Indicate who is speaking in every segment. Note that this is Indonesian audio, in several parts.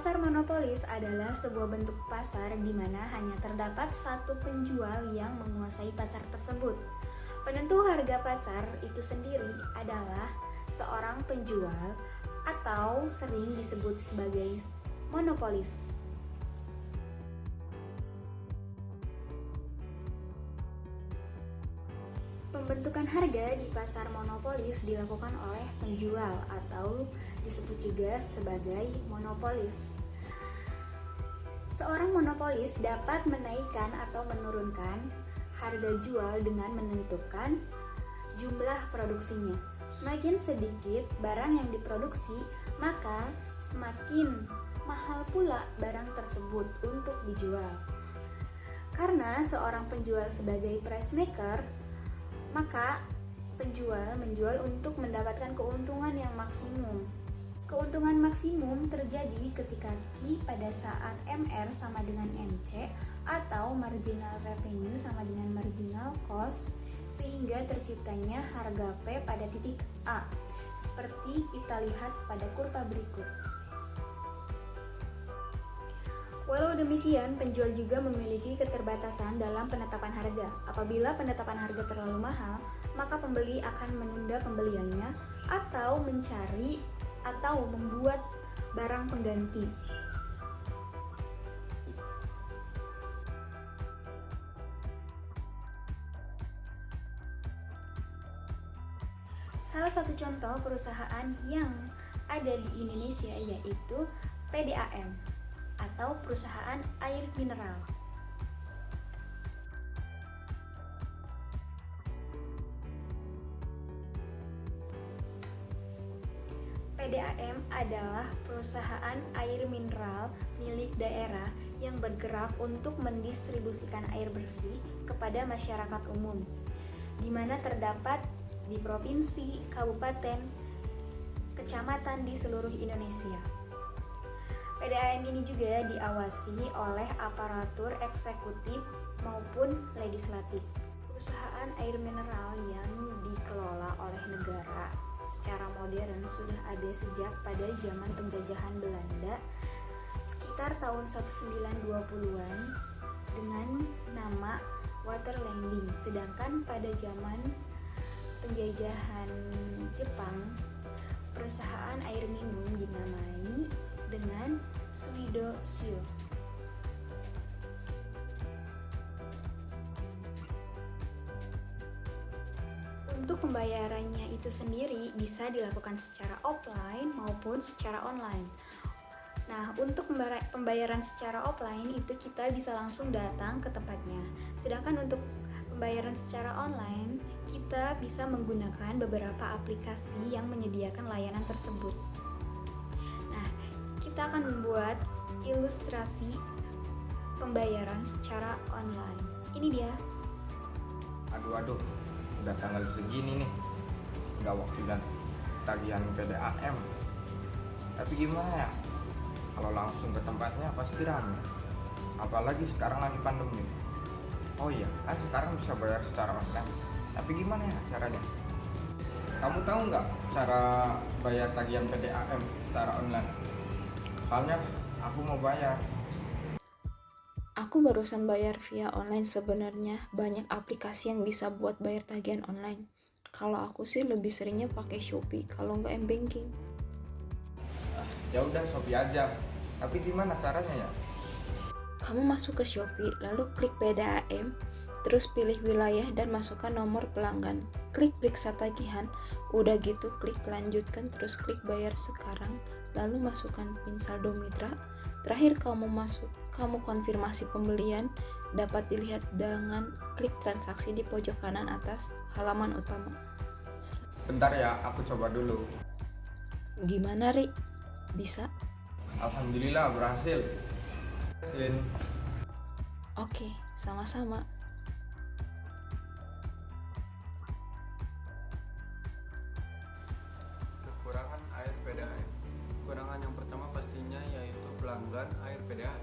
Speaker 1: Pasar monopolis adalah sebuah bentuk pasar di mana hanya terdapat satu penjual yang menguasai pasar tersebut. Penentu harga pasar itu sendiri adalah seorang penjual atau sering disebut sebagai monopolis. Pembentukan harga di pasar monopolis dilakukan oleh penjual atau disebut juga sebagai monopolis. Seorang monopolis dapat menaikkan atau menurunkan harga jual dengan menentukan jumlah produksinya. Semakin sedikit barang yang diproduksi, maka semakin mahal pula barang tersebut untuk dijual. Karena seorang penjual sebagai price maker, maka penjual menjual untuk mendapatkan keuntungan yang maksimum. Keuntungan maksimum terjadi ketika Q pada saat MR sama dengan MC atau marginal revenue sama dengan marginal cost, sehingga terciptanya harga P pada titik A, seperti kita lihat pada kurva berikut. Walau demikian, penjual juga memiliki keterbatasan dalam penetapan harga. Apabila penetapan harga terlalu mahal, maka pembeli akan menunda pembeliannya atau mencari atau membuat barang pengganti. Salah satu contoh perusahaan yang ada di Indonesia yaitu PDAM atau perusahaan air mineral. PDAM adalah perusahaan air mineral milik daerah yang bergerak untuk mendistribusikan air bersih kepada masyarakat umum, di mana terdapat di provinsi, kabupaten, kecamatan di seluruh Indonesia. PDAM ini juga diawasi oleh aparatur eksekutif maupun legislatif. Perusahaan air mineral yang dikelola oleh negara secara modern sudah ada sejak pada zaman penjajahan Belanda sekitar tahun 1920-an dengan nama Waterlanding. Sedangkan pada zaman penjajahan Jepang, perusahaan air minum dinamai dengan Suido Shu. Untuk pembayarannya itu sendiri bisa dilakukan secara offline maupun secara online. Nah, untuk pembayaran secara offline itu kita bisa langsung datang ke tempatnya. Sedangkan untuk pembayaran secara online, kita bisa menggunakan beberapa aplikasi yang menyediakan layanan tersebut. Nah, kita akan membuat ilustrasi pembayaran secara online. Ini dia.
Speaker 2: Aduh, udah tanggal segini nih, nggak waktunya tagihan PDAM. Tapi gimana ya, kalau langsung ke tempatnya pasti ramai. Apalagi sekarang lagi pandemi. Oh iya, kan sekarang bisa bayar secara online. Tapi gimana ya caranya? Kamu tahu nggak cara bayar tagihan PDAM secara online? Soalnya aku mau bayar.
Speaker 3: Aku barusan bayar via online. Sebenarnya banyak aplikasi yang bisa buat bayar tagihan online. Kalau aku sih lebih seringnya pakai Shopee, kalau nggak m-banking.
Speaker 2: Ya udah Shopee aja. Tapi gimana caranya ya?
Speaker 3: Kamu masuk ke Shopee, lalu klik PDAM, terus pilih wilayah dan masukkan nomor pelanggan. Klik periksa tagihan, udah gitu klik lanjutkan, terus klik bayar sekarang, lalu masukkan PIN saldo mitra. Terakhir kamu konfirmasi pembelian, dapat dilihat dengan klik transaksi di pojok kanan atas halaman utama.
Speaker 2: Bentar ya, aku coba dulu.
Speaker 3: Gimana, Ri? Bisa?
Speaker 2: Alhamdulillah berhasil.
Speaker 3: Oke, sama-sama.
Speaker 4: Kekurangan air PDAM. Kekurangan yang pertama pastinya yaitu pelanggan air PDAM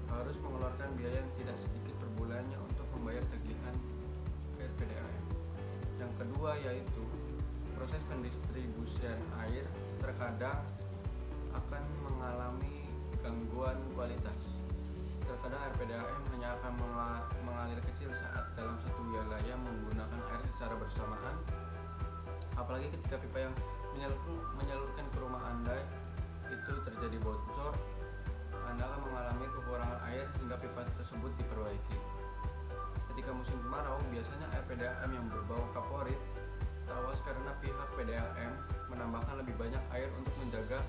Speaker 4: harus mengeluarkan biaya yang tidak sedikit per bulannya untuk membayar tagihan air PDAM. Yang kedua yaitu proses pendistribusian air terkadang akan mengalami gangguan kualitas. Terkadang air PDAM hanya akan mengalir kecil saat dalam satu wilayah menggunakan air secara bersamaan, apalagi ketika pipa yang menyalurkan ke rumah Anda itu terjadi bocor. Anda akan mengalami kekurangan air hingga pipa tersebut diperbaiki. Ketika musim kemarau, biasanya air PDAM yang berbau kaporit tawas karena pihak PDAM menambahkan lebih banyak air untuk menjaga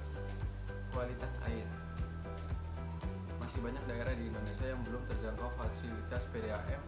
Speaker 4: kualitas air. Masih banyak daerah di Indonesia yang belum terjangkau fasilitas PDAM.